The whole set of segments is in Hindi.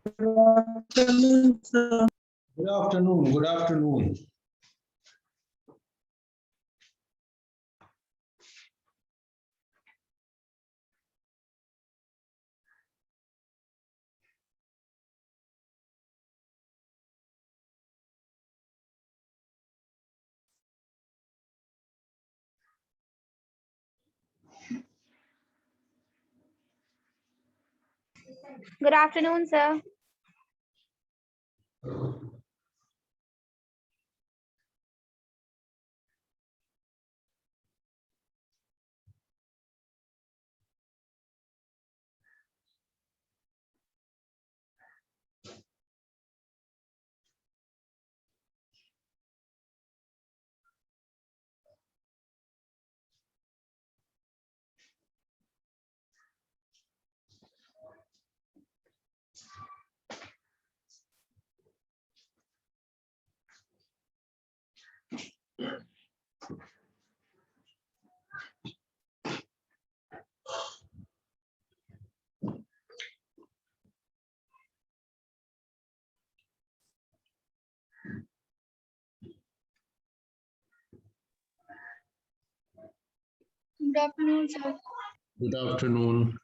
afternoon, sir. Good afternoon. Good afternoon. Good afternoon, sir. Good afternoon, sir. Good afternoon.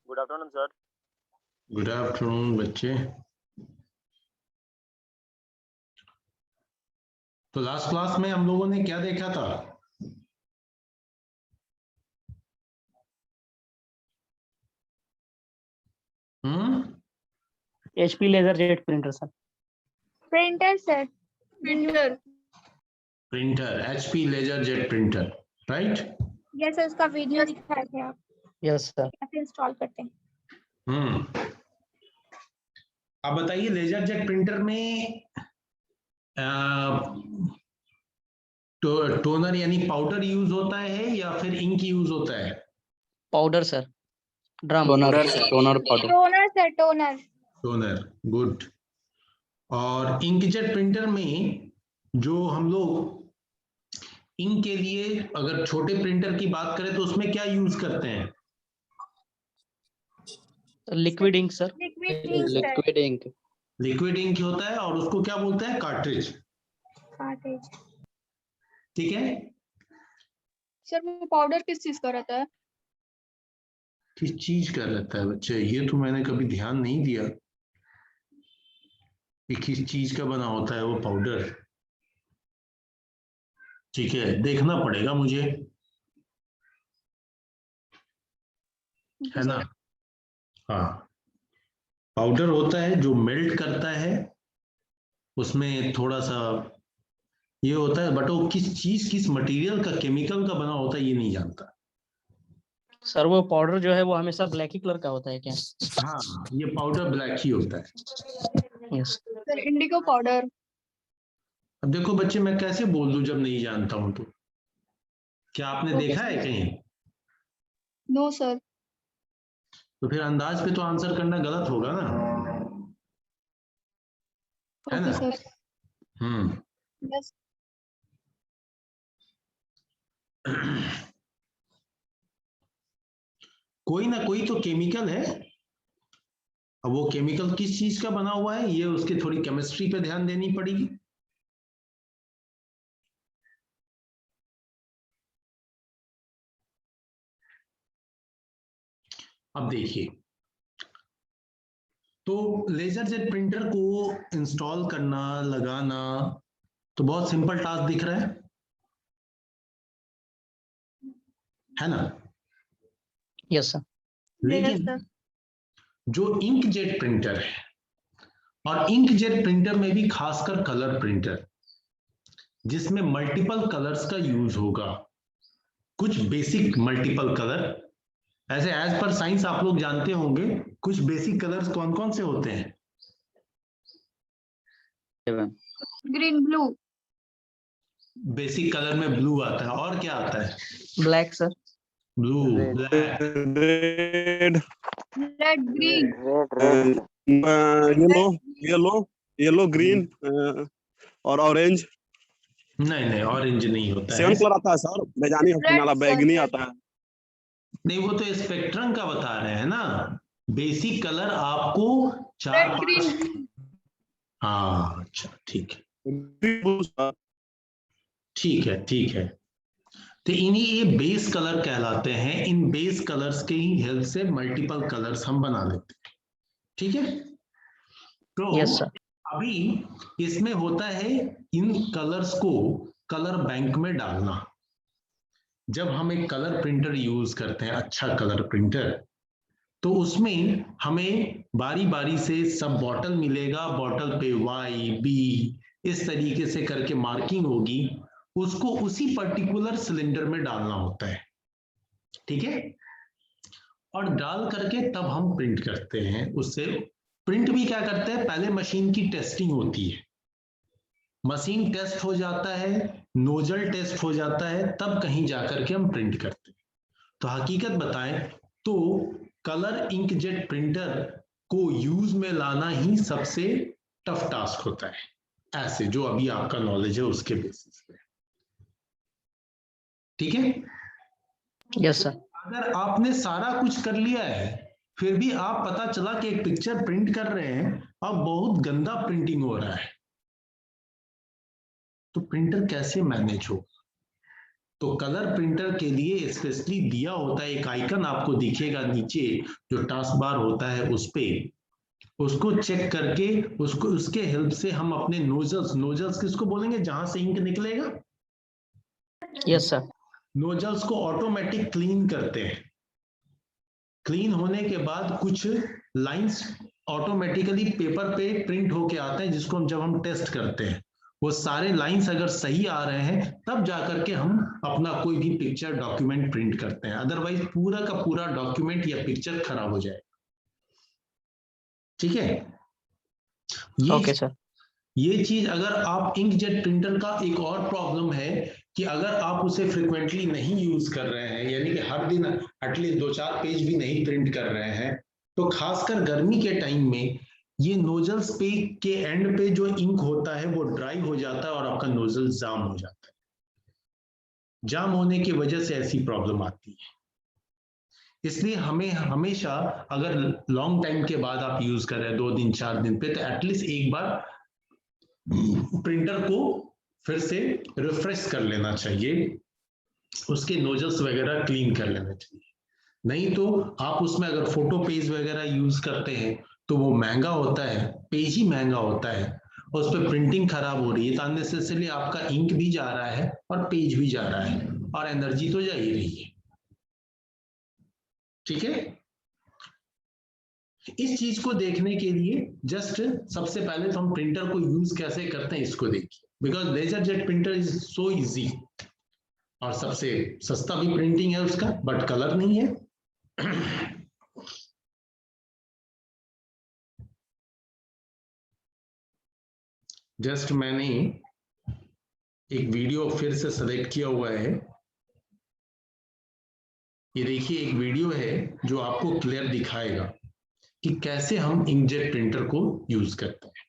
Good afternoon sir. Good afternoon बच्चे। तो लास्ट क्लास में हम लोगों ने क्या देखा था? HP LaserJet printer, sir. Printer, sir. Printer. Printer, HP LaserJet printer, right? Yes, sir. उसका वीडियो दिखाया थे आप Yes, sir. कैसे इंस्टॉल करते हैं। अब बताइए लेजरजेट प्रिंटर में टोनर यानी पाउडर यूज होता है या फिर इंक यूज होता है? Powder, sir. Drum. Toner powder. Toner, sir, toner. Toner, good. और इंकजेट प्रिंटर में जो हम लोग इंक के लिए अगर छोटे प्रिंटर की बात करें तो उसमें क्या यूज करते हैं? Liquid ink, sir. Liquid ink, sir. Liquid ink होता है और उसको क्या बोलते हैं? कार्ट्रिज। कार्ट्रिज। ठीक है। सर वो पाउडर किस चीज का रहता है? किस चीज का रहता है बच्चे? ये तो मैंने कभी ध्यान नहीं दिया कि किस चीज का बना होता है वो पाउडर। ठीक है, देखना पड़ेगा मुझे, है ना? हाँ, पाउडर होता है जो मेल्ट करता है, उसमें थोड़ा सा ये होता है, बट वो किस चीज, किस मटेरियल का, केमिकल का बना होता है ये नहीं जानता। सर वो पाउडर जो है वो हमेशा ब्लैक ही कलर का होता है क्या? हाँ, ये पाउडर ब्लैक ही होता है। Yes. Sir Indigo powder. अब देखो बच्चे, मैं कैसे बोल दूं जब नहीं जानता हूं तो? क्या आपने देखा है कहीं? No sir. तो फिर अंदाज पे तो आंसर करना गलत होगा ना, है ना? सर। यस। कोई ना कोई तो केमिकल है। अब वो केमिकल किस चीज का बना हुआ है, ये उसकी थोड़ी केमिस्ट्री पे ध्यान देनी पड़ेगी। अब देखिए, तो लेजरजेट प्रिंटर को इंस्टॉल करना, लगाना तो बहुत सिंपल टास्क दिख रहा है ना? Yes, sir. लेकिन जो इंकजेट प्रिंटर है, और इंकजेट प्रिंटर में भी खासकर कलर प्रिंटर, जिसमें मल्टीपल कलर्स का यूज होगा, कुछ बेसिक मल्टीपल कलर, ऐसे एज पर साइंस आप लोग जानते होंगे कुछ बेसिक कलर्स कौन कौन से होते हैं? ग्रीन ब्लू बेसिक कलर में ब्लू आता है, और क्या आता है? Black sir. Blue, black, red, red green yellow, yellow, yellow, green और ऑरेंज। नहीं नहीं ऑरेंज नहीं होता है। 7 कलर आता है सर, बैजानी वाला बैगनी आता है। नहीं, वो तो स्पेक्ट्रम का बता रहे हैं ना। बेसिक कलर आपको चार रेड ग्रीन हाँ अच्छा ठीक है, सर, ठीक है, ठीक है। तो इन्हीं ये बेस कलर कहलाते हैं। इन बेस कलर्स के ही हेल्प से मल्टीपल कलर्स हम बना लेते हैं, ठीक है। तो यस सर। अभी इसमें होता है इन कलर्स को कलर बैंक में डालना। जब हम एक कलर प्रिंटर यूज करते हैं, अच्छा कलर प्रिंटर, तो उसमें हमें बारी बारी से सब बॉटल मिलेगा, बॉटल पे वाई बी इस तरीके से करके मार्किंग होगी, उसको उसी पर्टिकुलर सिलेंडर में डालना होता है, ठीक है। और डाल करके तब हम प्रिंट करते हैं। उससे प्रिंट भी क्या करते हैं, पहले मशीन की टेस्टिंग होती है, मशीन टेस्ट हो जाता है, नोजल टेस्ट हो जाता है, तब कहीं जाकर के हम प्रिंट करते हैं। तो हकीकत बताएं तो कलर इंकजेट प्रिंटर को यूज में लाना ही सबसे टफ टास्क होता है, ऐसे जो अभी आपका नॉलेज है उसके बेसिस पे, ठीक है। Yes sir. अगर आपने सारा कुछ कर लिया है, फिर भी आप पता चला कि एक पिक्चर प्रिंट कर रहे हैं और बहुत गंदा प्रिंटिंग हो रहा है, तो प्रिंटर कैसे मैनेज हो? तो कलर प्रिंटर के लिए स्पेशली दिया होता है एक आइकन, आपको दिखेगा नीचे जो टास्क बार होता है उस पे, उसको चेक करके उसको उसके हेल्प से हम अपने नोजल्स, नोजल्स किसको बोलेंगे जहां से इंक निकलेगा, यस सर। नोजल्स को ऑटोमेटिक क्लीन करते हैं। क्लीन होने के बाद कुछ लाइंस ऑटोमेटिकली पेपर पे प्रिंट होके आते हैं, जिसको हम जब हम टेस्ट करते हैं, वो सारे लाइंस अगर सही आ रहे हैं तब जाकर के हम अपना कोई भी पिक्चर डॉक्यूमेंट प्रिंट करते हैं, अदरवाइज पूरा का पूरा डॉक्यूमेंट या पिक्चर खराब हो जाएगा, ठीक है। Okay sir. ये चीज अगर आप इंकजेट प्रिंटर का एक और प्रॉब्लम है कि अगर आप उसे फ्रिक्वेंटली नहीं यूज कर रहे हैं, यानी कि हर दिन एटलीस्ट 2-4 पेज भी नहीं प्रिंट कर रहे हैं, तो खासकर गर्मी के टाइम में ये नोजल्स पे के एंड पे जो इंक होता है वो ड्राई हो जाता है और आपका नोजल जाम हो जाता है। जाम होने की वजह से ऐसी प्रॉब्लम आती है। इसलिए हमें हमेशा अगर लॉन्ग टाइम के बाद आप यूज कर रहे हैं 2 दिन 4 दिन पे, तो एटलीस्ट एक बार प्रिंटर को फिर से रिफ्रेश कर लेना चाहिए, उसके नोजल्स वगैरह क्लीन कर लेना चाहिए। नहीं तो आप उसमें अगर फोटो पेज वगैरह यूज करते हैं तो वो महंगा होता है, पेज ही महंगा होता है, और उस पर प्रिंटिंग खराब हो रही है, तो अननेसेसरली आपका इंक भी जा रहा है और पेज भी जा रहा है और एनर्जी तो जा ही रही है, ठीक है। इस चीज को देखने के लिए जस्ट सबसे पहले तो हम प्रिंटर को यूज कैसे करते हैं इसको देखिए, because laser jet printer is so easy, और सबसे सस्ता भी प्रिंटिंग है उसका, बट कलर नहीं है। जस्ट मैंने एक वीडियो फिर से सेलेक्ट किया हुआ है, ये देखिए एक वीडियो है जो आपको क्लियर दिखाएगा कि कैसे हम इंकजेट प्रिंटर को यूज करते हैं।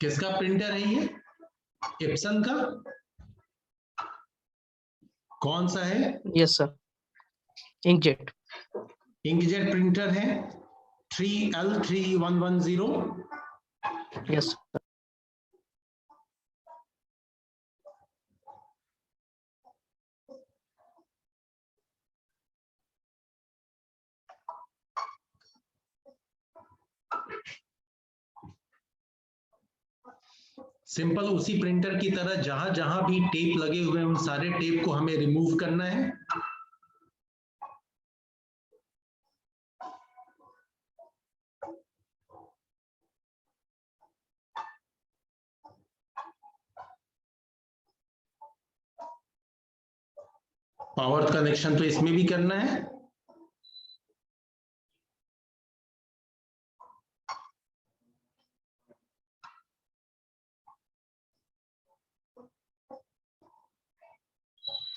किसका प्रिंटर है ये? एप्सन का? कौन सा है? Yes sir, inkjet. Inkjet printer है 3L3110। Yes sir. सिंपल उसी प्रिंटर की तरह जहां जहां भी टेप लगे हुए हैं उन सारे टेप को हमें रिमूव करना है। पावर कनेक्शन तो इसमें भी करना है।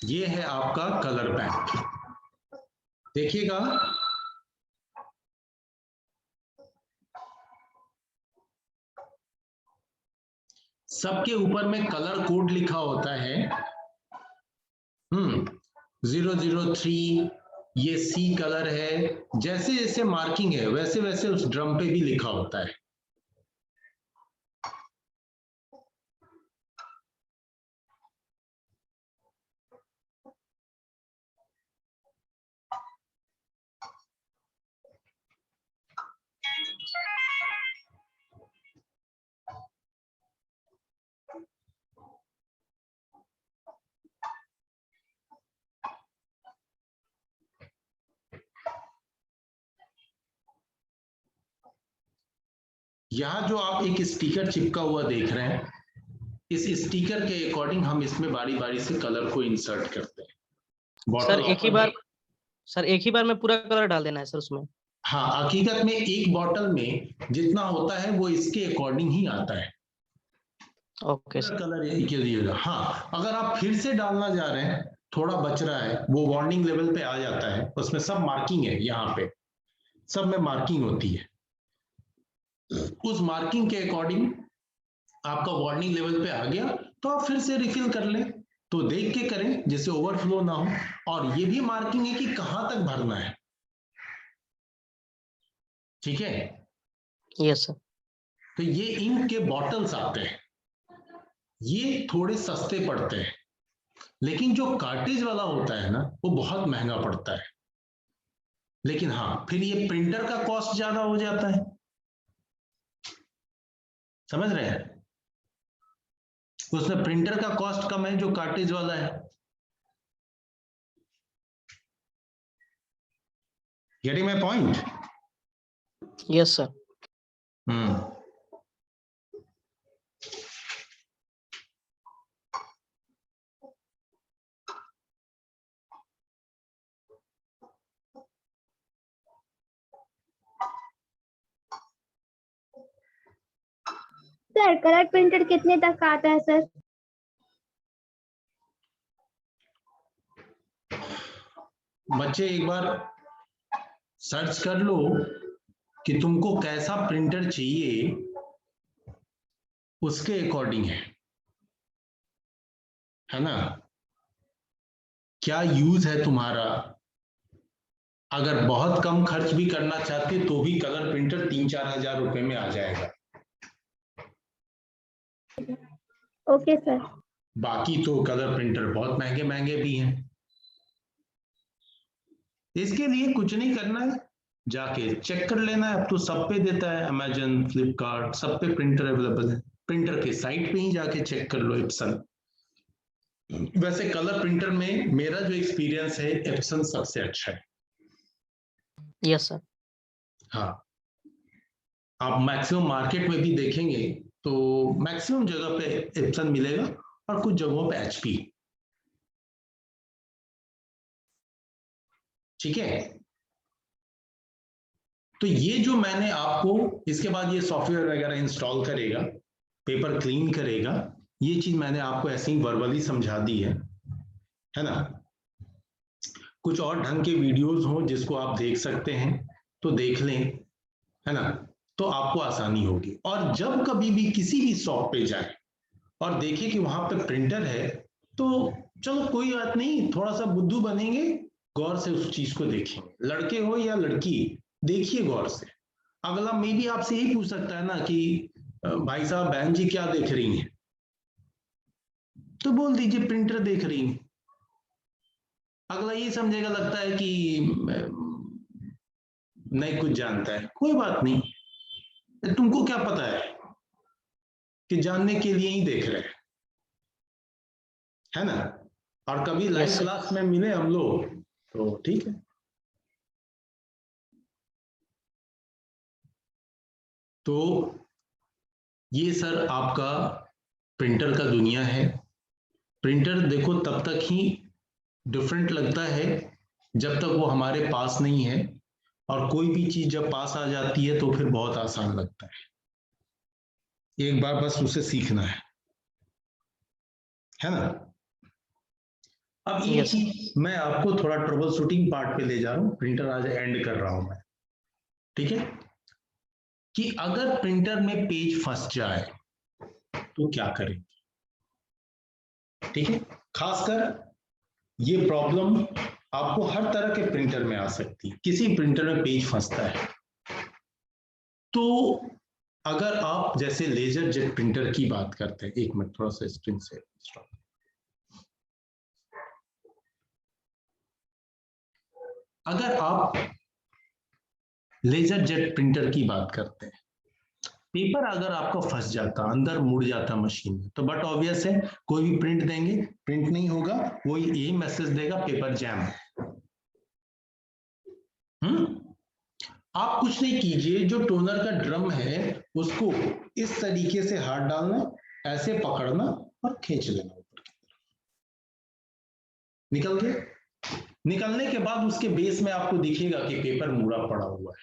ये है आपका कलर बैंक। देखिएगा, सबके ऊपर में कलर कोड लिखा होता है। 003 ये सी कलर है। जैसे जैसे मार्किंग है वैसे वैसे उस ड्रम पे भी लिखा होता है। यहां जो आप एक स्टिकर चिपका हुआ देख रहे हैं, इस स्टिकर के अकॉर्डिंग हम इसमें बारी बारी से कलर को इंसर्ट करते हैं। सर बॉटल एक ही बार में पूरा कलर डाल देना है सर उसमें? हाँ, हकीकत में एक बॉटल में जितना होता है वो इसके अकॉर्डिंग ही आता है। Okay sir. कलर के लिए हाँ, अगर आप फिर से डालना जा रहे हैं, थोड़ा बच रहा है, वो वार्निंग लेवल पे आ जाता है। उसमें सब मार्किंग है, यहाँ पे सब में मार्किंग होती है। उस मार्किंग के अकॉर्डिंग आपका वार्निंग लेवल पे आ गया तो आप फिर से रिफिल कर लें। तो देख के करें जिससे ओवरफ्लो ना हो। और ये भी मार्किंग है कि कहां तक भरना है। ठीक है? Yes sir. तो ये इंक के बॉटल्स आते हैं, ये थोड़े सस्ते पड़ते हैं, लेकिन जो कार्टेज वाला होता है ना वो बहुत महंगा पड़ता है। लेकिन हाँ, फिर ये प्रिंटर का कॉस्ट ज्यादा हो जाता है। समझ रहे हैं? उसमें प्रिंटर का कॉस्ट कम है जो कार्टेज वाला है। Getting my point? Yes sir. Sir colour printer कितने तक का आता है सर? बच्चे एक बार सर्च कर लो कि तुमको कैसा प्रिंटर चाहिए, उसके अकॉर्डिंग है ना? क्या यूज है तुम्हारा? अगर बहुत कम खर्च भी करना चाहते तो भी कलर प्रिंटर 3-4 हजार रुपए में आ जाएगा। Okay sir. बाकी तो कलर प्रिंटर बहुत महंगे महंगे भी हैं। इसके लिए कुछ नहीं करना है, जाके चेक कर लेना है। अब तो सब पे देता है, अमेजन, फ्लिपकार्ट, सब पे प्रिंटर अवेलेबल है। प्रिंटर के साइट पे ही जाके चेक कर लो एप्सन। वैसे कलर प्रिंटर में मेरा जो एक्सपीरियंस है, एप्सन सबसे अच्छा है। Yes sir. हाँ, आप मैक्सिमम मार्केट में भी देखेंगे तो मैक्सिमम जगह पे एप्सन मिलेगा और कुछ जगहों पे एचपी। ठीक है? तो ये जो मैंने आपको, इसके बाद ये सॉफ्टवेयर वगैरह इंस्टॉल करेगा, पेपर क्लीन करेगा, ये चीज मैंने आपको ऐसे ही वर्बली समझा दी है ना? कुछ और ढंग के वीडियोस हो जिसको आप देख सकते हैं तो देख लें, है ना? तो आपको आसानी होगी। और जब कभी भी किसी भी शॉप पे जाए और देखे कि वहां पे प्रिंटर है, तो चलो कोई बात नहीं, थोड़ा सा बुद्धू बनेंगे, गौर से उस चीज को देखेंगे, लड़के हो या लड़की, देखिए गौर से। अगला मे भी आपसे यही पूछ सकता है ना कि भाई साहब बहन जी क्या देख रही हैं, तो बोल दीजिए प्रिंटर देख रही हैं। अगला ये समझेगा, लगता है कि नहीं कुछ जानता है, कोई बात नहीं, तुमको क्या पता है कि जानने के लिए ही देख रहे हैं, है ना। और कभी लाइव Yes, sir. क्लास में मिले हम लोग तो ठीक है। तो ये सर आपका प्रिंटर का दुनिया है। प्रिंटर देखो तब तक ही डिफरेंट लगता है जब तक वो हमारे पास नहीं है, और कोई भी चीज जब पास आ जाती है तो फिर बहुत आसान लगता है। एक बार बस उसे सीखना है ना। अब एक Yes, sir. चीज मैं आपको थोड़ा ट्रबल शूटिंग पार्ट पे ले जा रहा हूँ, प्रिंटर आज एंड कर रहा हूं मैं, ठीक है। कि अगर प्रिंटर में पेज फंस जाए तो क्या करें, ठीक है। खासकर ये प्रॉब्लम आपको हर तरह के प्रिंटर में आ सकती है। किसी प्रिंटर में पेज फंसता है तो अगर आप जैसे लेजर जेट प्रिंटर की बात करते हैं, एक मिनट थोड़ा सा स्क्रीन से स्टॉप। अगर आप लेजर जेट प्रिंटर की बात करते हैं, पेपर अगर आपका फंस जाता, अंदर मुड़ जाता मशीन में, तो बट ऑब्वियस है कोई भी प्रिंट देंगे, प्रिंट नहीं होगा, वो यही मैसेज देगा पेपर जैम। आप कुछ नहीं कीजिए, जो टोनर का ड्रम है उसको इस तरीके से हाथ डालना, ऐसे पकड़ना और खींच लेना ऊपर की तरफ, निकल गया। निकलने के बाद उसके बेस में आपको दिखेगा कि पेपर मुड़ा पड़ा हुआ है।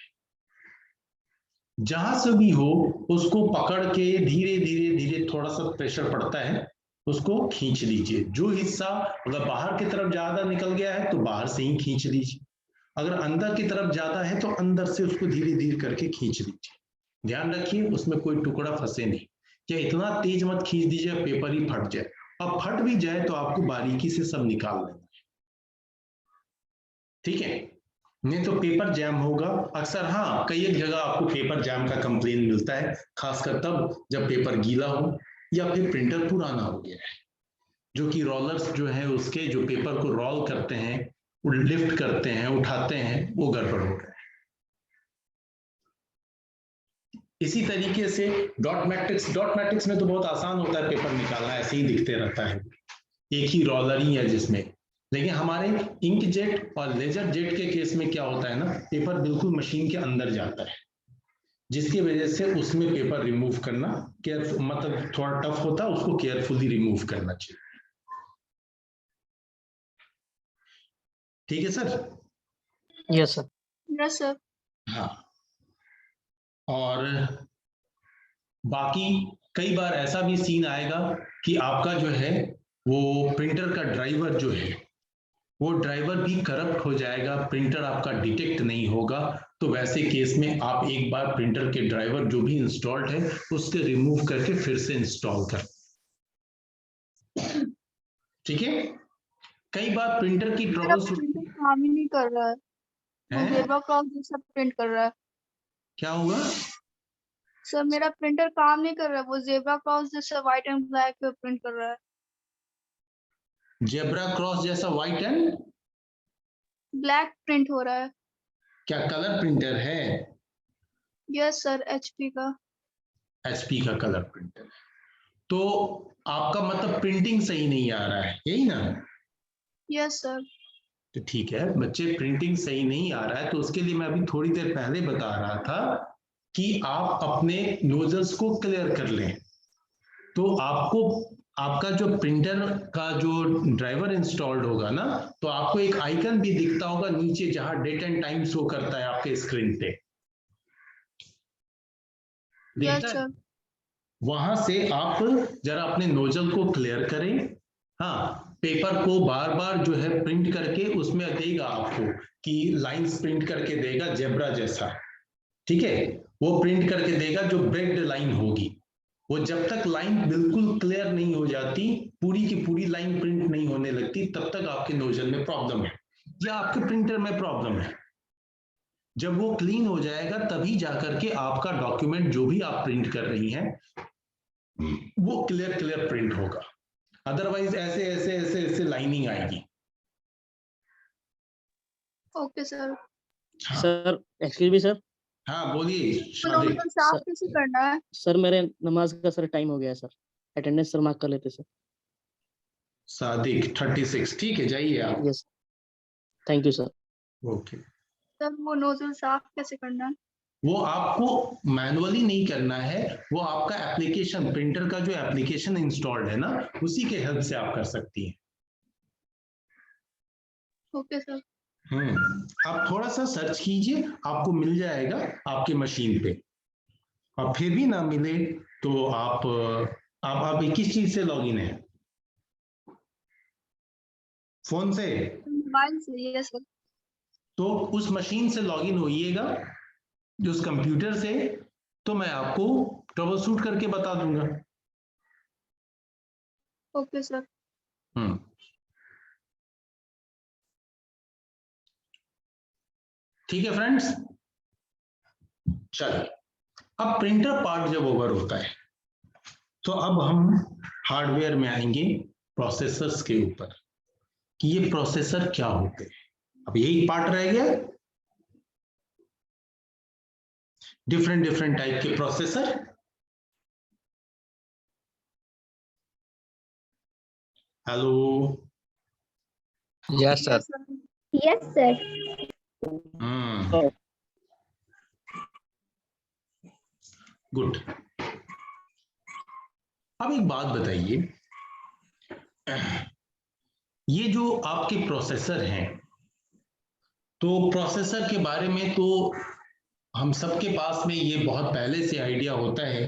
जहां से भी हो उसको पकड़ के धीरे धीरे धीरे थोड़ा सा प्रेशर पड़ता है, उसको खींच लीजिए। जो हिस्सा अगर बाहर की तरफ ज्यादा निकल गया है तो बाहर से ही खींच लीजिए, अगर अंदर की तरफ ज्यादा है तो अंदर से उसको धीरे धीरे करके खींच लीजिए। ध्यान रखिए उसमें कोई टुकड़ा फंसे नहीं, क्या इतना तेज मत खींच दीजिए पेपर ही फट जाए, और फट भी जाए तो आपको बारीकी से सब निकाल लेना है, ठीक है। नहीं तो पेपर जैम होगा अक्सर। हाँ, कई एक जगह आपको पेपर जैम का कंप्लेन मिलता है, खासकर तब जब पेपर गीला हो या फिर प्रिंटर पुराना हो गया है, जो कि रोलर्स जो है उसके जो पेपर को रोल करते हैं, लिफ्ट करते हैं, उठाते हैं, वो गड़बड़ हो रहा है। इसी तरीके से डॉट मैट्रिक्स में तो बहुत आसान होता है पेपर निकालना, ऐसे ही दिखते रहता है, एक ही रोलर ही है जिसमें। लेकिन हमारे इंक जेट और लेजर जेट के केस में क्या होता है ना, पेपर बिल्कुल मशीन के अंदर जाता है, जिसकी वजह से उसमें पेपर रिमूव करना मतलब थोड़ा टफ होता है, उसको केयरफुली रिमूव करना चाहिए। ठीक है sir? Yes, sir. Yes sir. हाँ, और बाकी कई बार ऐसा भी सीन आएगा कि आपका जो है वो प्रिंटर का ड्राइवर जो है वो ड्राइवर भी करप्ट हो जाएगा, प्रिंटर आपका डिटेक्ट नहीं होगा, तो वैसे केस में आप एक बार प्रिंटर के ड्राइवर जो भी इंस्टॉल्ड है उसके रिमूव करके फिर से इंस्टॉल कर, ठीक है। कई बार प्रिंटर की मेरा ट्रबल प्रिंटर काम ही नहीं कर रहा है, वो ज़ेब्रा क्रॉस जैसा प्रिंट कर रहा है। क्या होगा सर मेरा प्रिंटर काम नहीं कर रहा है, वो ज़ेब्रा क्रॉस जैसा व्हाइट एंड ब्लैक प्रिंट कर रहा है। जेब्रा क्रॉस जैसा व्हाइट एंड ब्लैक प्रिंट हो रहा है। क्या कलर प्रिंटर है? यस सर, एचपी का। एचपी का कलर प्रिंटर। तो आपका मतलब प्रिंटिंग सही नहीं आ रहा है, यही ना? Yes sir. तो ठीक है बच्चे, प्रिंटिंग सही नहीं आ रहा है तो उसके लिए मैं अभी थोड़ी देर पहले बता रहा था कि आप अपने नोजल्स को क्लियर कर लें। तो आपको आपका जो प्रिंटर का जो ड्राइवर इंस्टॉल्ड होगा ना, तो आपको एक आइकन भी दिखता होगा नीचे जहां डेट एंड टाइम शो करता है आपके स्क्रीन पे, यस दिखता है? सर। वहां से आप जरा अपने नोजल को क्लियर करें। हाँ, पेपर को बार बार जो है प्रिंट करके उसमें देगा आपको कि लाइंस प्रिंट करके देगा जेब्रा जैसा, ठीक है। वो प्रिंट करके देगा जो ब्रेक्ड लाइन होगी। वो जब तक लाइन बिल्कुल क्लियर नहीं हो जाती, पूरी की पूरी लाइन प्रिंट नहीं होने लगती, तब तक आपके नोजल में प्रॉब्लम है या आपके प्रिंटर में प्रॉब्लम है। जब वो क्लीन हो जाएगा तभी जाकर के आपका डॉक्यूमेंट जो भी आप प्रिंट कर रही हैं वो क्लियर प्रिंट होगा। अदरवाइज ऐसे ऐसे ऐसे ऐसे लाइनिंग आएगी। Okay sir. Sir excuse me sir. हाँ बोलिए तो शादिक। नोजल साफ सर- कैसे करना है? सर मेरे नमाज का सर टाइम हो गया है सर, अटेंडेंस सर मार्क कर लेते सर। सादिक 36 ठीक है, जाइए आप। Yes, thank you sir. Okay. Sir वो नोजल साफ कैसे करना है? वो आपको मैनुअली नहीं करना है, वो आपका एप्लीकेशन, प्रिंटर का जो एप्लीकेशन इंस्टॉल्ड है ना, उसी के हेल्प से आप कर सकती हैं। Okay sir. आप थोड़ा सा सर्च कीजिए, आपको मिल जाएगा आपके मशीन पे। और फिर भी ना मिले तो आप 21 चीज से लॉगिन है? फोन से? मोबाइल से? Yes sir. तो उस मशीन से लॉगिन होइएगा, उस कंप्यूटर से, तो मैं आपको ट्रबल शूट करके बता दूंगा। Okay sir. ठीक है फ्रेंड्स, चलिए अब प्रिंटर पार्ट जब ओवर होता है तो अब हम हार्डवेयर में आएंगे, प्रोसेसर्स के ऊपर, कि ये प्रोसेसर क्या होते हैं। अब यही पार्ट रह गया, डिफरेंट टाइप के processor. Hello, Yes, sir. Yes sir. Good. अब एक बात बताइए, ये जो आपके प्रोसेसर हैं, तो प्रोसेसर के बारे में तो हम सबके पास में ये बहुत पहले से आइडिया होता है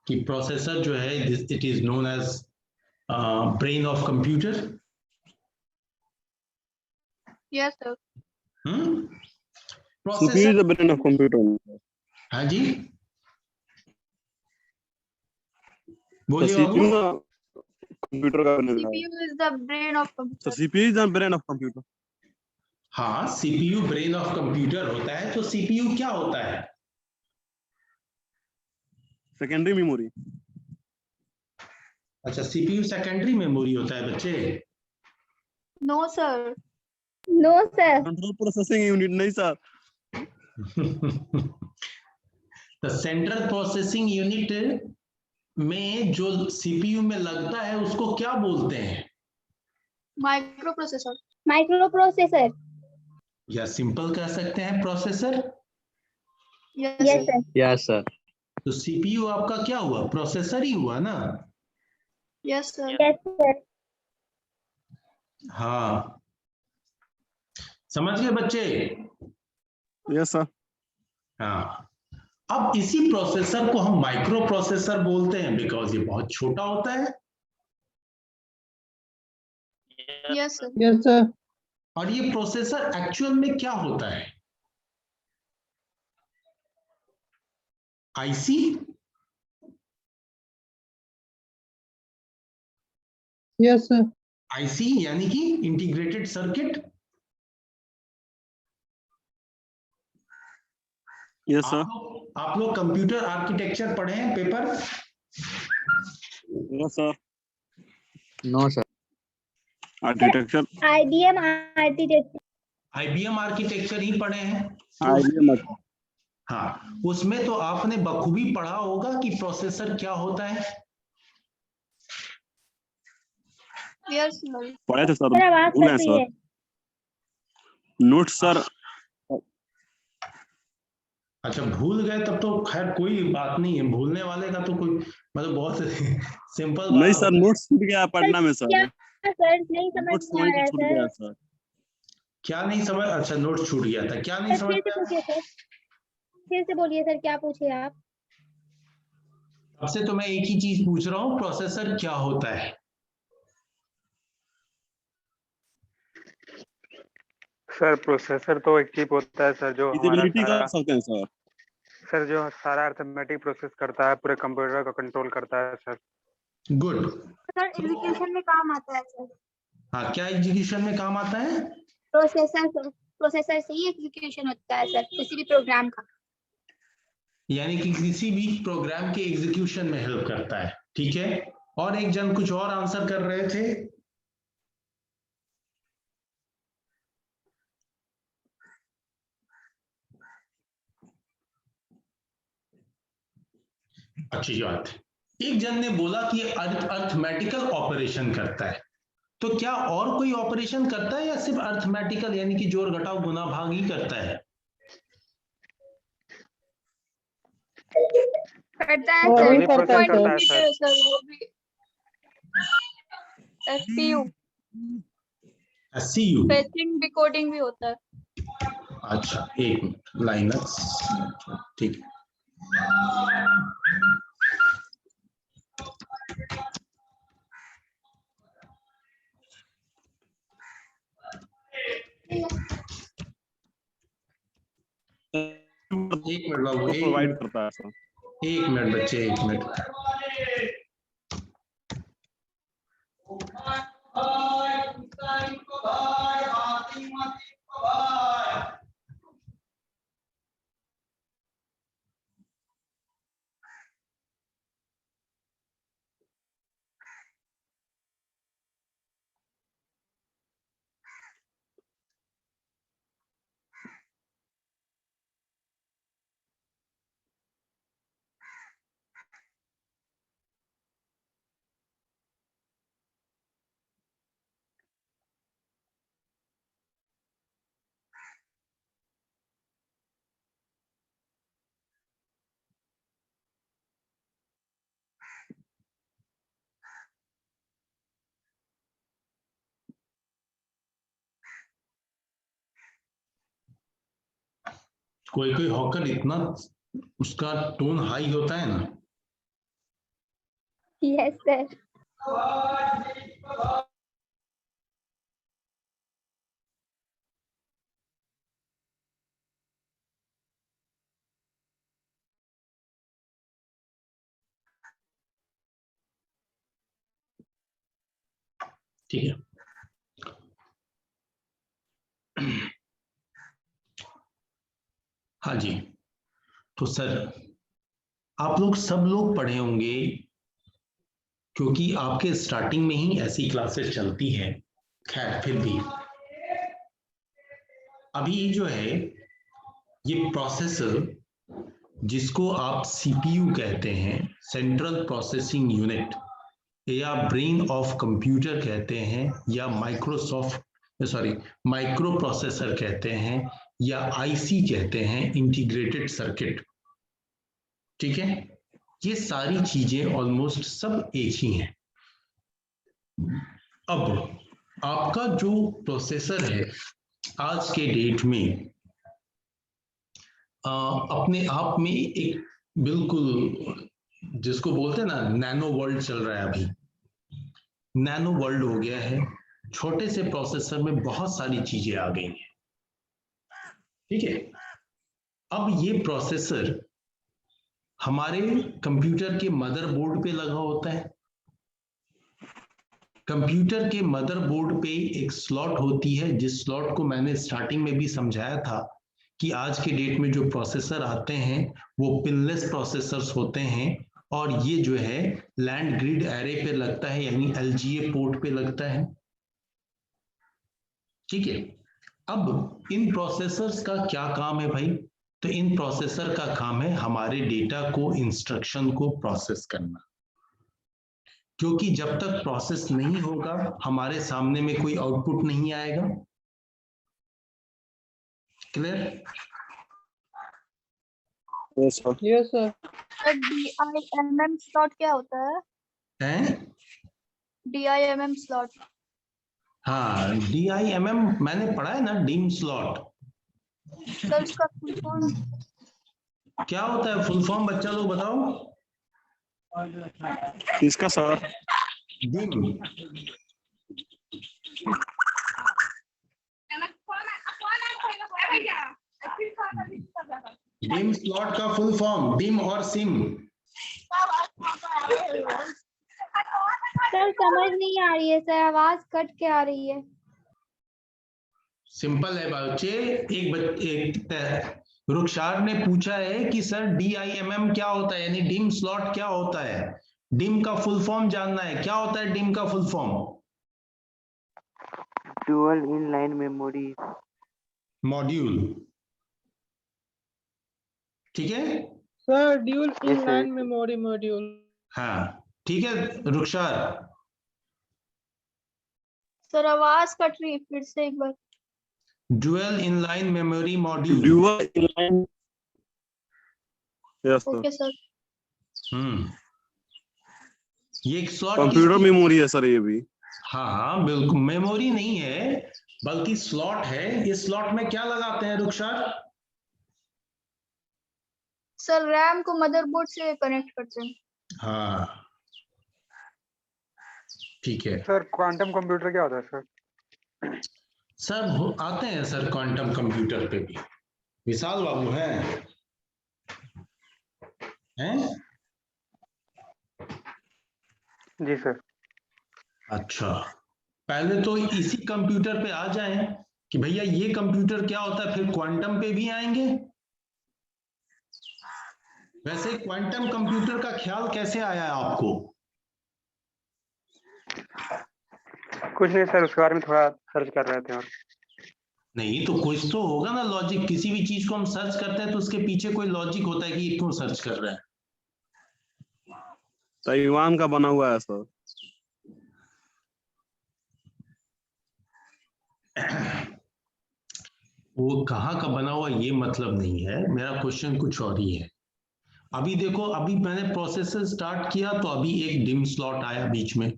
कि प्रोसेसर जो है it is known as brain of computer. Yes sir. CPU is the brain of computer. हाँ जी, The बोलिए CPU बाबू। ना computer का बनेगा। CPU is the brain of So computer. CPU is the brain of computer. हाँ, सीपीयू ब्रेन ऑफ कंप्यूटर होता है, तो सीपीयू क्या होता है? Secondary memory. अच्छा, सीपीयू सेकेंडरी मेमोरी होता है बच्चे। No sir. No sir. Control processing unit नहीं sir. The central processing unit में जो सीपीयू में लगता है उसको क्या बोलते हैं? Micro processor. Micro processor. या सिंपल कह सकते हैं processor. Yes yes sir. Sir. Yes, sir. तो सीपीयू आपका क्या हुआ? प्रोसेसर ही हुआ ना। Yes sir. Yes sir. हाँ, समझ गए बच्चे? Yes sir. हाँ, अब इसी प्रोसेसर को हम माइक्रो प्रोसेसर बोलते हैं बिकॉज ये बहुत छोटा होता है। Yes sir. Yes sir. और ये प्रोसेसर एक्चुअल में क्या होता है? आईसी? Yes sir. आईसी यानी कि इंटीग्रेटेड सर्किट। Yes sir. आप लोग कंप्यूटर आर्किटेक्चर पढ़े हैं paper? Yes sir. No, sir. Architecture. IBM architecture. IBM architecture ही पढ़े हैं? IBM. हाँ, उसमें तो आपने बखूबी पढ़ा होगा कि प्रोसेसर क्या होता है। Yes sir. पढ़े थे सर। सर आवाज भूल कट गए रही है। सर। Notes sir. अच्छा, भूल गए तब तो खैर कोई बात नहीं है, भूलने वाले का तो कोई मतलब बहुत सिंपल बात नहीं सर, होता है। नोट्स छूट गया पढ़ना में सर। क्या सर नहीं समझ नोट्स में आ वहीं रहा पे है छूट गया सर। सर। क्या नहीं समझ? अच्छा, नोट छूट गया था, क्या नहीं सर समझ फिर से में आया? पूछिए सर। फिर से बोलिए सर, क्या पूछे आप? आपसे तो मैं एक ही चीज पूछ रहा हूँ, प्रोसेसर क्या होता है? सर प्रोसेसर तो एक चिप होता है सर जो हमारा फिजिबिलिटी सारा कर सकते हैं सर। सर जो सारा अर्थमेटिक प्रोसेस करता है, पूरे कंप्यूटर को कंट्रोल करता है सर। गुड। सर एग्जीक्यूशन में काम आता है सर। हाँ, क्या एग्जीक्यूशन में काम आता है? प्रोसेसर से ही एग्जीक्यूशन होता है सर किसी भी प्रोग्राम का। यानी कि किसी भी प्रोग्राम के एग्जीक्यूशन में हेल्प करता है। ठीक है, और एक जन कुछ और आंसर कर रहे थे। अच्छी बात। एक जन ने बोला कि अर्थमेटिकल ऑपरेशन करता है, तो क्या और कोई ऑपरेशन करता है या सिर्फ अर्थमेटिकल यानी कि जोड़ घटाव गुणा भाग ही करता है? करता है वो सर। भी करता है पॉइंट सर। कंप्यूटर सर वो भी। FPU SCU। फेचिंग डिकोडिंग भी होता है। अच्छा, एक मिनट, लाइनक्स। ठीक है, एक मिनट बाबू, एक प्रोवाइड मिनट, करता है सर। एक मिनट बच्चे, एक मिनट। कोई कोई हॉकर इतना उसका टोन हाई होता है ना। Yes sir. ठीक है, हाँ जी। तो सर आप लोग सब लोग पढ़े होंगे, क्योंकि आपके स्टार्टिंग में ही ऐसी क्लासेस चलती है। खैर फिर भी अभी जो है ये प्रोसेसर, जिसको आप सीपीयू कहते हैं, सेंट्रल प्रोसेसिंग यूनिट, या ब्रेन ऑफ कंप्यूटर कहते हैं, या माइक्रो प्रोसेसर कहते हैं, या आईसी कहते हैं, इंटीग्रेटेड सर्किट। ठीक है, ये सारी चीजें ऑलमोस्ट सब एक ही हैं। अब आपका जो प्रोसेसर है आज के डेट में अपने आप में एक बिल्कुल, जिसको बोलते हैं ना, नैनो वर्ल्ड चल रहा है अभी। नैनो वर्ल्ड हो गया है, छोटे से प्रोसेसर में बहुत सारी चीजें आ गई हैं। ठीक है, अब ये प्रोसेसर हमारे कंप्यूटर के मदरबोर्ड पे लगा होता है। कंप्यूटर के मदरबोर्ड पे एक स्लॉट होती है, जिस स्लॉट को मैंने स्टार्टिंग में भी समझाया था कि आज के डेट में जो प्रोसेसर आते हैं वो पिनलेस प्रोसेसर्स होते हैं, और ये जो है लैंड ग्रिड एरे पे लगता है, यानी LGA पोर्ट पे लगता है। ठीक है, अब इन प्रोसेसर्स का क्या काम है भाई? तो इन प्रोसेसर का काम है हमारे डेटा को, इंस्ट्रक्शन को प्रोसेस करना, क्योंकि जब तक प्रोसेस नहीं होगा हमारे सामने में कोई आउटपुट नहीं आएगा। Clear? Yes sir. Yes sir. Sir DIMM slot क्या होता है? हैं? DIMM slot. हाँ, DIMM मैंने पढ़ा है ना, डीम स्लॉट। सर उसका फुल फॉर्म? क्या होता है फुल फॉर्म, बच्चा लोग बताओ। किसका सर? डीम। डिम स्लॉट का फुल फॉर्म डिम और सिम। सर समझ नहीं आ रही है सर, आवाज कट के आ रही है। सिंपल है बच्चे। एक रुखसार ने पूछा है कि सर DIMM क्या होता है, यानी डिम स्लॉट क्या होता है। डिम का फुल फॉर्म जानना है। क्या होता है डिम का full form? Dual inline memory module. ठीक है sir dual Yes, sir. Inline memory module. हाँ ठीक है रुखसार। सर आवाज कट रही है, फिर से एक बार। Dual inline memory module. Dual inline. Yes sir. Okay sir. ये एक स्लॉट कंप्यूटर मेमोरी है सर ये भी। हाँ हाँ बिल्कुल, मेमोरी नहीं है बल्कि स्लॉट है। इस स्लॉट में क्या लगाते हैं रुखसार? सर रैम को मदरबोर्ड से कनेक्ट करते हैं। हाँ ठीक है सर क्वांटम कंप्यूटर क्या होता है सर? सर आते हैं सर क्वांटम कंप्यूटर पे भी। विशाल बाबू हैं? जी सर। अच्छा, पहले तो इसी कंप्यूटर पे आ जाएं कि भैया ये कंप्यूटर क्या होता है, फिर क्वांटम पे भी आएंगे। वैसे क्वांटम कंप्यूटर का ख्याल कैसे आया है आपको? कुछ नहीं सर, उसके बारे में थोड़ा सर्च कर रहे थे। और नहीं तो कुछ तो होगा ना लॉजिक। किसी भी चीज को हम सर्च करते हैं तो उसके पीछे कोई लॉजिक होता है कि ये क्यों सर्च कर रहा है। ताइवान का बना हुआ है सर। वो कहाँ का बना हुआ ये मतलब नहीं है, मेरा क्वेश्चन कुछ और ही है। अभी देखो, अभी मैंने प्रोसेसर स्टार्ट किया तो अभी एक डिम स्लॉट आया बीच में,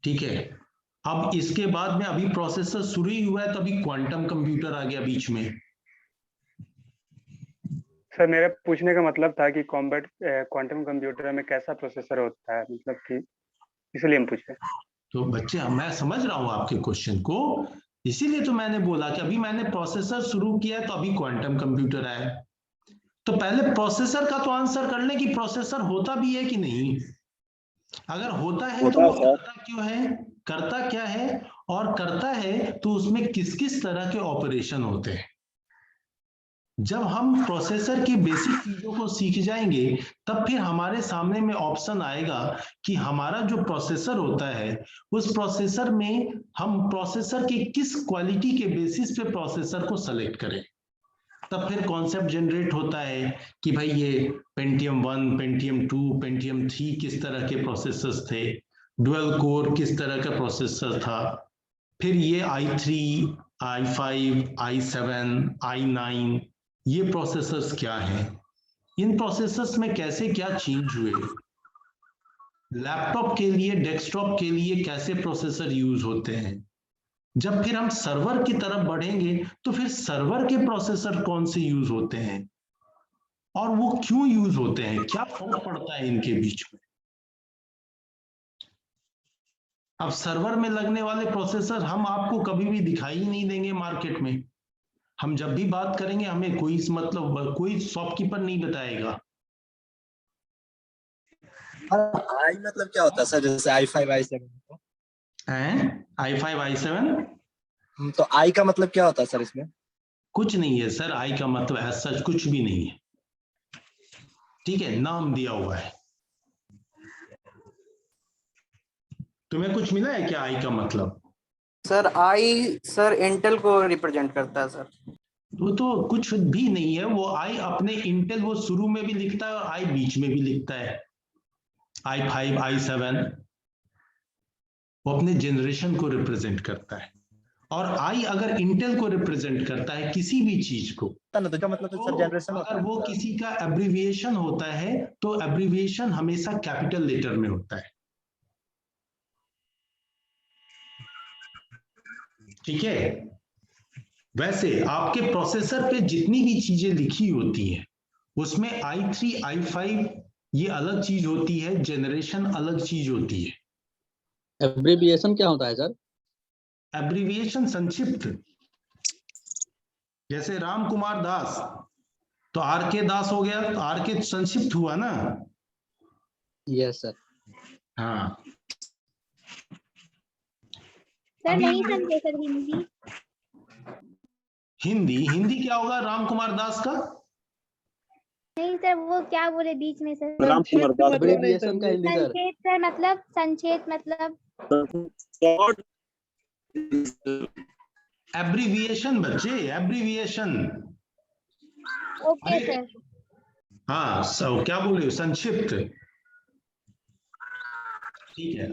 ठीक है। अब इसके बाद में अभी प्रोसेसर शुरू ही हुआ है तो अभी क्वांटम कंप्यूटर आ गया बीच में। सर मेरे पूछने का मतलब था कि क्वांटम कंप्यूटर में कैसा प्रोसेसर होता है, मतलब कि इसलिए हम पूछे। तो बच्चे मैं समझ रहा हूँ आपके क्वेश्चन को, इसीलिए तो मैंने बोला कि अभी मैंने प्रोसेसर शुरू किया है तो अभी क्वांटम कंप्यूटर आया। तो पहले प्रोसेसर का तो आंसर कर ले कि प्रोसेसर होता भी है कि नहीं। अगर होता है तो वो करता क्यों है, करता क्या है, और करता है तो उसमें किस किस तरह के ऑपरेशन होते हैं। जब हम प्रोसेसर की बेसिक चीजों को सीख जाएंगे तब फिर हमारे सामने में ऑप्शन आएगा कि हमारा जो प्रोसेसर होता है उस प्रोसेसर में हम प्रोसेसर की किस क्वालिटी के बेसिस पे प्रोसेसर को सेलेक्ट करें। तब फिर कॉन्सेप्ट जनरेट होता है कि भाई ये पेंटियम 1, पेंटियम 2, पेंटियम 3 किस तरह के प्रोसेसर्स थे, डुअल कोर किस तरह का प्रोसेसर था, फिर ये i3, i5, i7, i9 ये प्रोसेसर्स क्या हैं, इन प्रोसेसर्स में कैसे क्या चेंज हुए, लैपटॉप के लिए, डेस्कटॉप के लिए कैसे प्रोसेसर यूज होते हैं। जब फिर हम सर्वर की तरफ बढ़ेंगे तो फिर सर्वर के प्रोसेसर कौन से यूज होते हैं और वो क्यों यूज होते हैं, क्या फर्क पड़ता है इनके बीच में। अब सर्वर में लगने वाले प्रोसेसर हम आपको कभी भी दिखाई ही नहीं देंगे मार्केट में। हम जब भी बात करेंगे हमें कोई मतलब कोई शॉपकीपर नहीं बताएगा। आई मतलब क्या होता है सर, जैसे i5 i7 i5 i7 तो आई का मतलब क्या होता है सर इसमें? कुछ नहीं है सर, आई का मतलब है सच कुछ भी नहीं है, ठीक है, नाम दिया हुआ है। तुम्हें कुछ मिला है क्या आई का मतलब? सर आई सर इंटेल को रिप्रेजेंट करता है सर। वो तो कुछ भी नहीं है, वो आई अपने इंटेल वो शुरू में भी लिखता है और आई बीच में भी लिखता है। i5 i7 वो अपने जनरेशन को रिप्रेजेंट करता है, और आई अगर इंटेल को रिप्रेजेंट करता है किसी भी चीज को तो मतलब सर जनरेशन होता अगर है। वो किसी का एब्रिविएशन होता है तो एब्रिविएशन हमेशा कैपिटल लेटर में होता है, ठीक है। वैसे आपके प्रोसेसर पे जितनी भी चीजें लिखी होती हैं उसमें i3 i5 ये अलग चीज होती है, जनरेशन अलग चीज होती है। एब्रिविएशन क्या होता है सर? एब्रिविएशन संक्षिप्त, जैसे राम कुमार दास तो आर के दास हो गया, तो आर के संक्षिप्त हुआ ना। Yes, sir. हाँ सर अभी नहीं समझे सर हिंदी। हिंदी, हिंदी क्या होगा राम कुमार दास का? नहीं सर वो क्या बोले बीच में सर। राम कुमार दास Abbreviation का हिंदी sir. संक्षेप सर मतलब संक्षेप मतलब शॉर्ट एब्रीविएशन बच्चे, एब्रीविएशन। ओके अरे सर। हाँ, क्या बोल रहे हो, संक्षिप्त। ठीक है।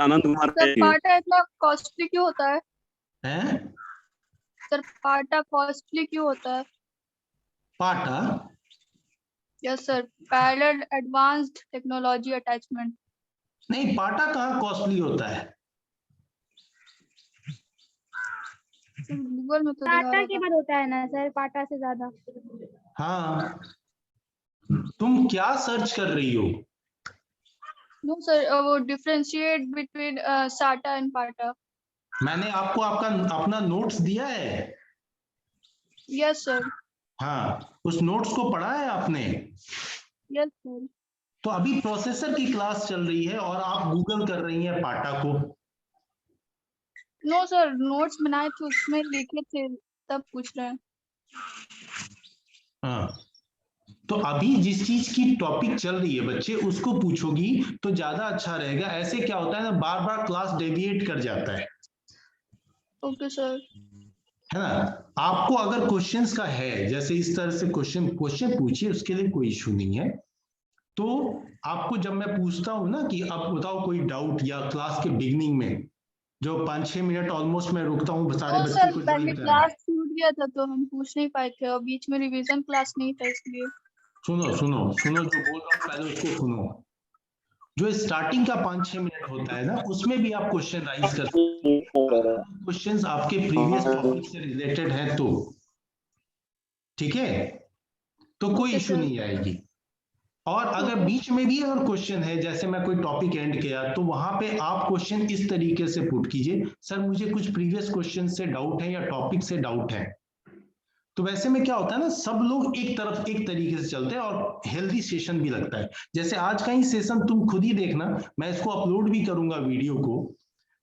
आनंद कुमार सर पाटा इतना कॉस्टली क्यों होता है? हैं? सर पाटा कॉस्टली क्यों होता है? पाटा? Yes sir, parallel advanced technology attachment. नहीं, पाटा कहाँ कॉस्टली होता है? गूगल में तो दिखा पाटा रहा के था। बाद होता है ना सर, पाटा से ज्यादा। हाँ, तुम क्या सर्च कर रही हो? नो सर, वो डिफरेंशिएट बिटवीन साटा एंड पाटा। मैंने आपको आपका अपना नोट्स दिया है। Yes sir. हाँ, उस नोट्स को पढ़ा है आपने? Yes sir. तो अभी प्रोसेसर की क्लास चल रही है और आप गूगल कर रही हैं पाटा को। नो सर, नोट्स बनाए थे उसमें लिखे थे तब पूछ रहे हैं। हाँ, तो अभी जिस चीज की टॉपिक चल रही है बच्चे उसको पूछोगी तो ज्यादा अच्छा रहेगा। ऐसे क्या होता है ना, बार बार क्लास डेविएट कर जाता है ओके सर। है ना। आपको अगर क्वेश्चंस का है, जैसे इस तरह से क्वेश्चन पूछिए, उसके लिए कोई इशू नहीं है। तो आपको जब मैं पूछता हूं ना कि अब बताओ कोई डाउट, या क्लास के बिगिनिंग में जो 5-6 मिनट ऑलमोस्ट मैं रुकता हूँ सारे नो बच्चे सर, को पहले ज्वाइन करें। क्लास छूट गया था तो हम पूछ नहीं पाए थे और बीच में रिवीजन क्लास नहीं था इसलिए। सुनो सुनो सुनो, जो बोल रहा हूँ पहले उसको सुनो। जो स्टार्टिंग का 5-6 मिनट होता है ना, उसमें भी आप क्वेश्चन राइज कर सकते हो, क्वेश्चंस आपके प्रीवियस टॉपिक से रिलेटेड है तो ठीक है, तो कोई ओके इशू सर। नहीं आएगी। और अगर बीच में भी अगर क्वेश्चन है, जैसे मैं कोई टॉपिक एंड किया, तो वहां पे आप क्वेश्चन इस तरीके से पुट कीजिए, सर मुझे कुछ प्रीवियस क्वेश्चन से डाउट है या टॉपिक से डाउट है। तो वैसे में क्या होता है ना, सब लोग एक तरफ एक तरीके से चलते हैं और हेल्दी सेशन भी लगता है। जैसे आज का ही सेशन तुम खुद ही देखना, मैं इसको अपलोड भी करूंगा वीडियो को,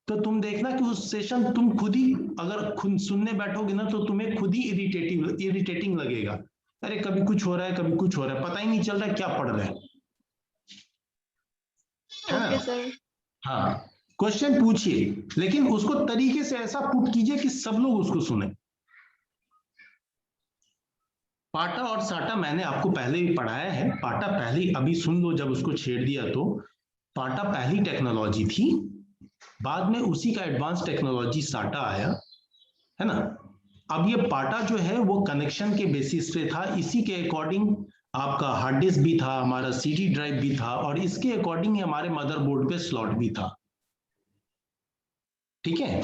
तो तुम देखना कि उस सेशन तुम खुद ही अगर खुद सुनने बैठोगे ना, तो तुम्हें खुद ही इरिटेटिंग लगेगा। अरे कभी कुछ हो रहा है, कभी कुछ हो रहा है, पता ही नहीं चल रहा है क्या पढ़ रहे हैं, है ओके ना। सर। हाँ, क्वेश्चन पूछिए, लेकिन उसको तरीके से ऐसा पुट कीजिए कि सब लोग उसको सुने। पाटा और साटा मैंने आपको पहले भी पढ़ाया है। पाटा पहली, अभी सुन लो, जब उसको छेड़ दिया तो पाटा पहली टेक्नोलॉजी थी, बाद में उसी का एडवांस टेक्नोलॉजी साटा आया, है ना। अब ये पाटा जो है वो कनेक्शन के बेसिस पे था, इसी के अकॉर्डिंग आपका हार्ड डिस्क भी था, हमारा सीडी ड्राइव भी था, और इसके अकॉर्डिंग ही हमारे मदरबोर्ड पे स्लॉट भी था। ठीक है।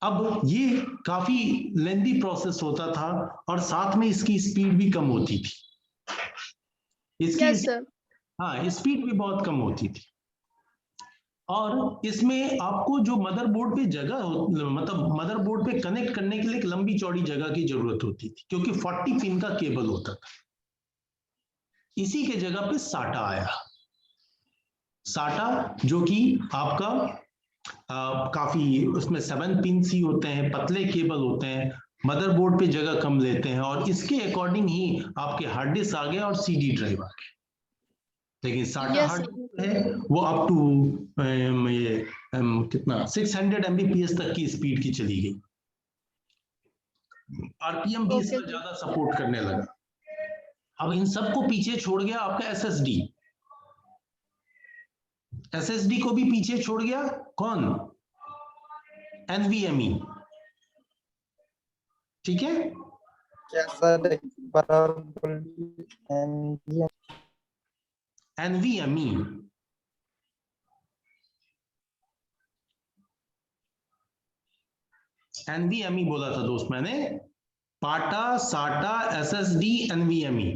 अब ये काफी लेंदी प्रोसेस होता था और साथ में इसकी स्पीड भी कम होती थी। इसकी यस सर। हाँ, स्पीड भी बहुत कम होती थी। और इसमें आपको जो मदरबोर्ड पे जगह मतलब मदरबोर्ड पे कनेक्ट करने के लिए एक लंबी चौड़ी जगह की जरूरत होती थी, क्योंकि 40 पिन का केबल होता था। इसी के जगह पे साटा आया। साटा जो कि आपका काफी, उसमें 7 पिन ही होते हैं, पतले केबल होते हैं, मदरबोर्ड पे जगह कम लेते हैं, और इसके अकॉर्डिंग ही आपके हार्ड डिस्क आ गए और सीडी ड्राइव आ गए। लेकिन साटा Yes, हार्ड sir. है वो अप टू कितना 600 MBPS तक की स्पीड की चली गई। आरपीएम भी इसमें Okay. ज्यादा सपोर्ट करने लगा। अब इन सबको पीछे छोड़ गया आपका एसएसडी। एसएसडी को भी पीछे छोड़ गया कौन? एनवीएमई। ठीक है। क्या सर एनवीएमई एनवीएमई बोला था दोस्त मैंने। पाटा, साटा, एसएसडी, एनवीएमई।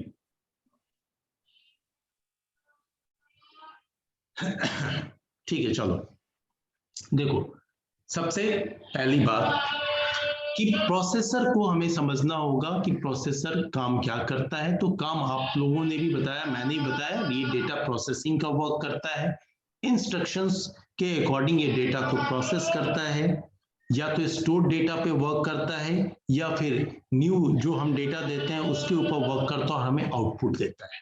ठीक है, चलो देखो, सबसे पहली बात कि प्रोसेसर को हमें समझना होगा कि प्रोसेसर काम क्या करता है। तो काम आप लोगों ने भी बताया, मैंने भी बताया, ये डेटा प्रोसेसिंग का वर्क करता है। इंस्ट्रक्शंस के अकॉर्डिंग ये डेटा को प्रोसेस करता है, या तो स्टोर डेटा पे वर्क करता है, या फिर न्यू जो हम डेटा देते हैं उसके ऊपर वर्क करता है और हमें आउटपुट देता है।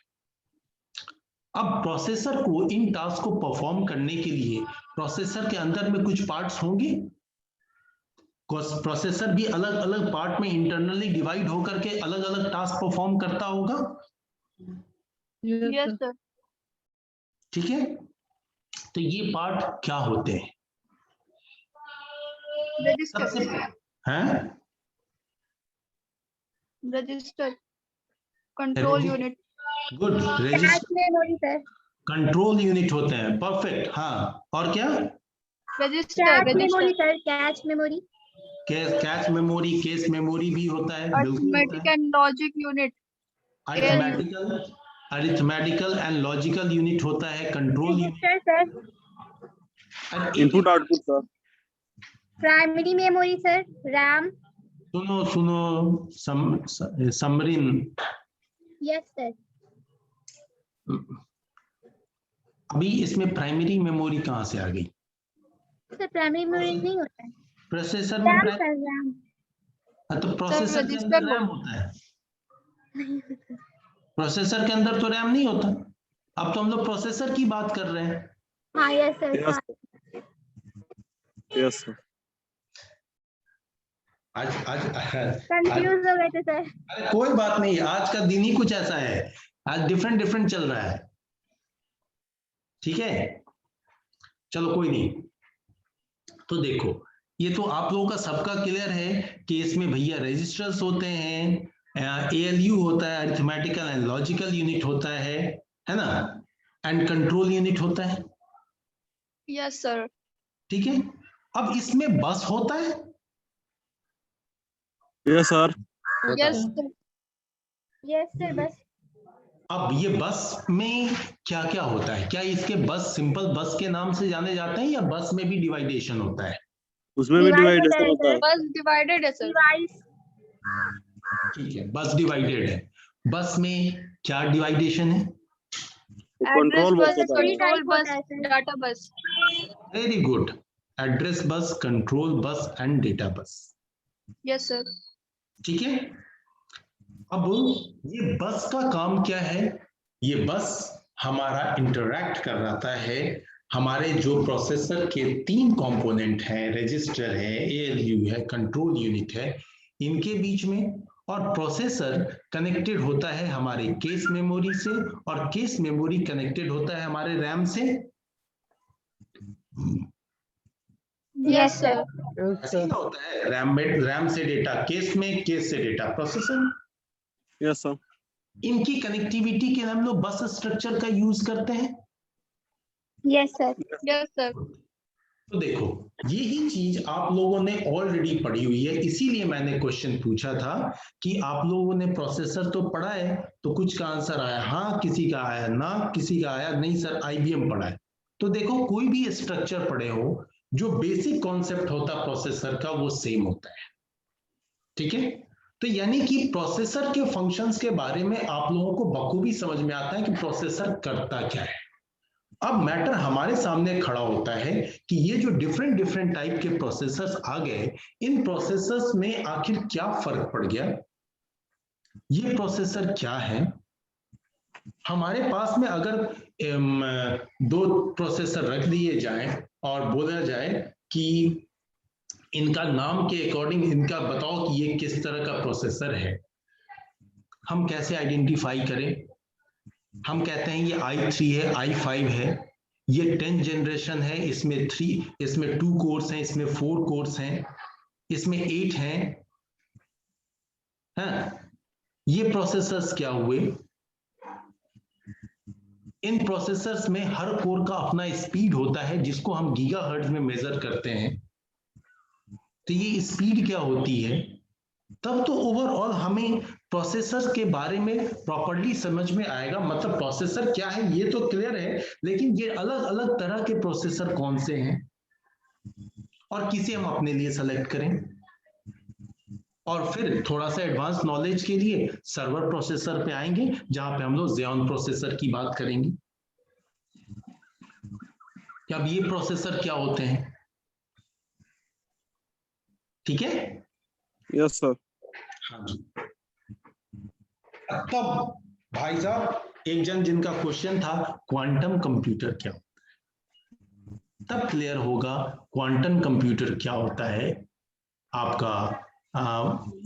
अब प्रोसेसर को इन टास्क को परफॉर्म करने के लिए प्रोसेसर के अंदर में कुछ पार्ट्स होंगे। प्रोसेसर भी अलग अलग पार्ट में इंटरनली डिवाइड होकर के अलग अलग टास्क परफॉर्म करता होगा। Yes, sir. ठीक है, तो ये पार्ट क्या होते हैं? Register. सबसे हैं Register. Control Register. unit. Good, cash register memory sir, control unit होते हैं। परफेक्ट, हाँ, और क्या? Register. Cash Register. Memory sir, cache memory, cache memory, case memory भी होता है, बिल्कुल होता Arithmetic है। and logic unit. Arithmetical and logical unit होता है, control unit. Register sir, input output sir, primary memory sir, RAM, सुनो समरीन, यस सर, अभी इसमें प्राइमरी मेमोरी कहाँ से आ गई? सर प्राइमरी मेमोरी नहीं होता है, प्रोसेसर में रैम सर, रैम, तो प्रोसेसर के रजिस्टर अंदर रैम होता है। प्रोसेसर के अंदर तो रैम नहीं होता। अब तो हम लोग प्रोसेसर की बात कर रहे हैं। हाँ yes sir, yes yes sir, आज कंफ्यूज हो गए थे सर, अरे कोई बात नहीं, आज का दिन ही कुछ ऐसा है, आज डिफरेंट चल रहा है। ठीक है, चलो कोई नहीं। तो देखो, ये तो आप लोगों का सबका क्लियर है कि इसमें भैया रजिस्टर्स होते हैं, ALU होता है, अरिथमेटिकल एंड लॉजिकल यूनिट होता है ना, एंड कंट्रोल यूनिट होता है। Yes, sir. ठीक है, अब इसमें बस होता है। Yes sir, Yes, sir. Yes sir, बस अब ये बस में क्या क्या होता है? क्या इसके बस सिंपल बस के नाम से जाने जाते हैं, या बस में भी डिवाइडेशन होता है? उसमें भी डिवाइडेशन होता है। Bus divided है sir. डिवाइस, ठीक है, बस डिवाइडेड है। बस में क्या डिवाइडेशन है? कंट्रोल Address बस bus, होता है। control bus, होता है sir, data bus. Very good, address bus, control bus and data bus. Yes, sir. ठीक है, अब ये बस का काम क्या है? ये बस हमारा इंटरैक्ट कर रहा है हमारे जो प्रोसेसर के 3 कंपोनेंट हैं, रजिस्टर है, ALU है, कंट्रोल यूनिट है, इनके बीच में। और प्रोसेसर कनेक्टेड होता है हमारे केस मेमोरी से, और केस मेमोरी कनेक्टेड होता है हमारे रैम से। Yes, sir. ऐसे ही ना होता है, रैम से डेटा केस में, केस से डेटा प्रोसेसर में। यस सर, इनकी कनेक्टिविटी के लिए हम लोग बस स्ट्रक्चर का यूज करते हैं। Yes sir, Yes, sir. तो देखो, यही चीज आप लोगों ने ऑलरेडी पढ़ी हुई है, इसीलिए मैंने क्वेश्चन पूछा था कि आप लोगों ने प्रोसेसर तो पढ़ा है, तो कुछ का आंसर आया हाँ, किसी का आया ना, किसी का आया नहीं सर IBM पढ़ा है। तो देखो, कोई भी स्ट्रक्चर पढ़े हो, जो बेसिक कॉन्सेप्ट होता प्रोसेसर का वो सेम होता है। ठीक है, तो यानी कि प्रोसेसर के फंक्शंस के बारे में आप लोगों को बखूबी समझ में आता है कि प्रोसेसर करता क्या है। अब मैटर हमारे सामने खड़ा होता है कि ये जो डिफरेंट टाइप के प्रोसेसर्स आ गए, इन प्रोसेसर्स में आखिर क्या फर्क पड़ गया? ये प्रोसेसर क्या है? हमारे पास में अगर 2 प्रोसेसर रख दिए जाएं और बोला जाए कि इनका नाम के अकॉर्डिंग इनका बताओ कि ये किस तरह का प्रोसेसर है, हम कैसे आइडेंटिफाई करें? हम कहते हैं ये i3 है, i5 है, ये 10th जनरेशन है, इसमें 2 कोर्स हैं, इसमें 4 कोर्स हैं, इसमें 8 हैं। हाँ, ये प्रोसेसर्स क्या हुए? इन प्रोसेसर्स में हर कोर का अपना स्पीड होता है, जिसको हम गीगाहर्ट्ज में मेजर करते हैं। तो ये स्पीड क्या होती है? तब तो ओवरऑल हमें प्रोसेसर के बारे में प्रॉपर्ली समझ में आएगा। मतलब प्रोसेसर क्या है ये तो क्लियर है, लेकिन ये अलग अलग तरह के प्रोसेसर कौन से हैं और किसे हम अपने लिए सेलेक्ट करें। और फिर थोड़ा सा एडवांस नॉलेज के लिए सर्वर प्रोसेसर पे आएंगे, जहां पे हम लोग Xeon प्रोसेसर की बात करेंगे। अब ये प्रोसेसर क्या होते हैं, ठीक है? Yes sir. हाँ जी। तब भाई साहब एक जन जिनका क्वेश्चन था क्वांटम कंप्यूटर क्या होता है, तब क्लियर होगा क्वांटम कंप्यूटर क्या होता है आपका।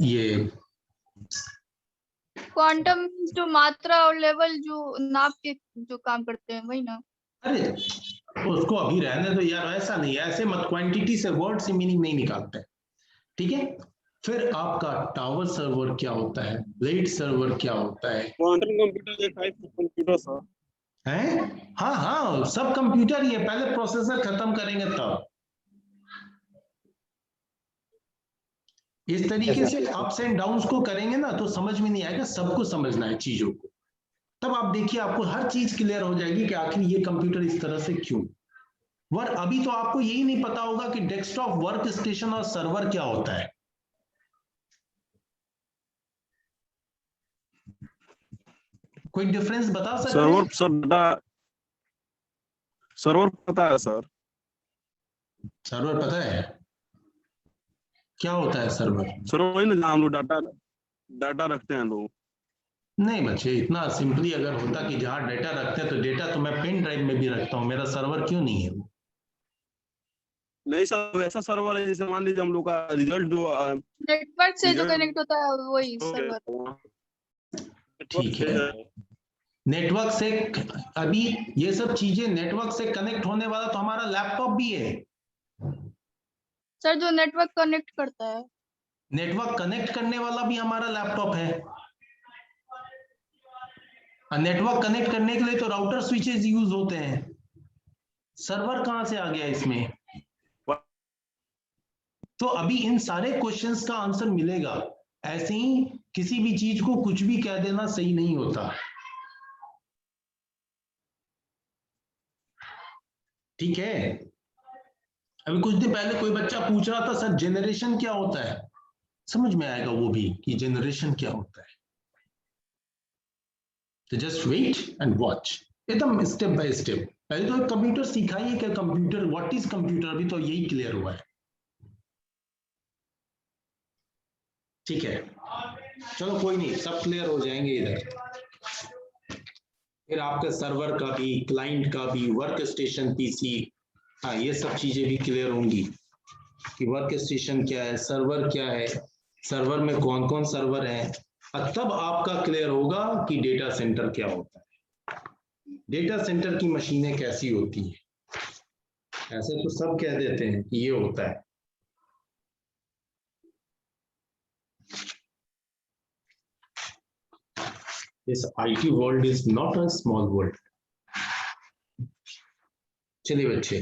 ये क्वांटम जो मात्रा और लेवल जो नाप के जो काम करते हैं वही ना? अरे उसको अभी रहने दो यार, ऐसा नहीं है, ऐसे मत, क्वांटिटी से वर्ड से मीनिंग नहीं निकालते, ठीक है? फिर आपका टावर सर्वर क्या होता है, ब्लेड सर्वर क्या होता है, क्वांटम कंप्यूटर एक टाइप ऑफ कंप्यूटर सर। हैं? हाँ हाँ, सब कंप्यूटर ही है, पहले प्रोसेसर खत्म करेंगे तब। इस तरीके से अप्स एंड डाउन्स को करेंगे ना तो समझ में नहीं आएगा, सबको समझना है चीजों को। तब आप देखिए आपको हर चीज क्लियर हो जाएगी कि आखिर ये कंप्यूटर इस तरह से क्यों। अभी तो आपको यही नहीं पता होगा कि डेस्कटॉप, वर्क स्टेशन और सर्वर क्या होता है। कोई डिफरेंस बता सकते हैं? सर्वर सर डाटा, सर्वर पता है सर। सर्वर पता है क्या होता है सर्वर? सर्वर वही ना जहाँ हम लोग डाटा रखते हैं लोग। नहीं बच्चे, इतना सिंपली अगर होता कि जहां डेटा रखते हैं तो डेटा तो मैं पेन ड्राइव में भी रखता हूं, मेरा सर्वर क्यों नहीं है वो? नहीं सर, वैसा सर्वर है जैसे मान लीजिए हम लोग का रिजल्ट जो नेटवर्क से जो रिजल्ट कनेक्ट होता है वही सर्वर। ठीक है, नेटवर्क से, अभी ये सब चीजें नेटवर्क से कनेक्ट होने वाला तो हमारा लैपटॉप भी है। सर जो नेटवर्क कनेक्ट करता है, नेटवर्क कनेक्ट करने वाला भी हमारा लैपटॉप है। नेटवर्क कनेक्ट करने के लिए तो राउटर स्विचेस यूज होते हैं, सर्वर कहां से आ गया इसमें? तो अभी इन सारे क्वेश्चंस का आंसर मिलेगा, ऐसे ही किसी भी चीज को कुछ भी कह देना सही नहीं होता, ठीक है? अभी कुछ दिन पहले कोई बच्चा पूछ रहा था सर जनरेशन क्या होता है, समझ में आएगा वो भी कि जनरेशन क्या होता है। तो जस्ट वेट एंड वॉच, एकदम स्टेप बाय स्टेप। पहले तो कंप्यूटर सिखाइए कि कंप्यूटर, व्हाट इज कंप्यूटर, अभी तो यही क्लियर हुआ है, ठीक है? चलो कोई नहीं, सब क्लियर हो जाएंगे इधर। फिर आपका सर्वर का भी, क्लाइंट का भी, वर्क स्टेशन पीसी, हाँ ये सब चीजें भी क्लियर होंगी कि वर्क स्टेशन क्या है, सर्वर क्या है, सर्वर में कौन कौन सर्वर है। और तब आपका क्लियर होगा कि डेटा सेंटर क्या होता है, डेटा सेंटर की मशीनें कैसी होती हैं। ऐसे तो सब कह देते हैं कि ये होता है, this IT world is not a small world। चलिए बच्चे,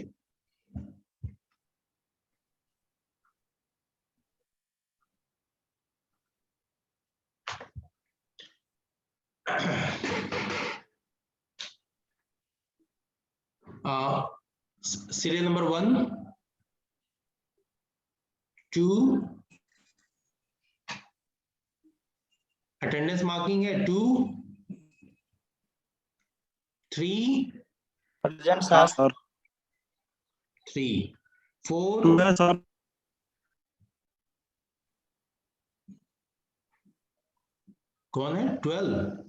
सीरियल नंबर 1, 2, अटेंडेंस मार्किंग है 2, 3, प्रेजेंट सर। 3, 4, सर कौन है 12?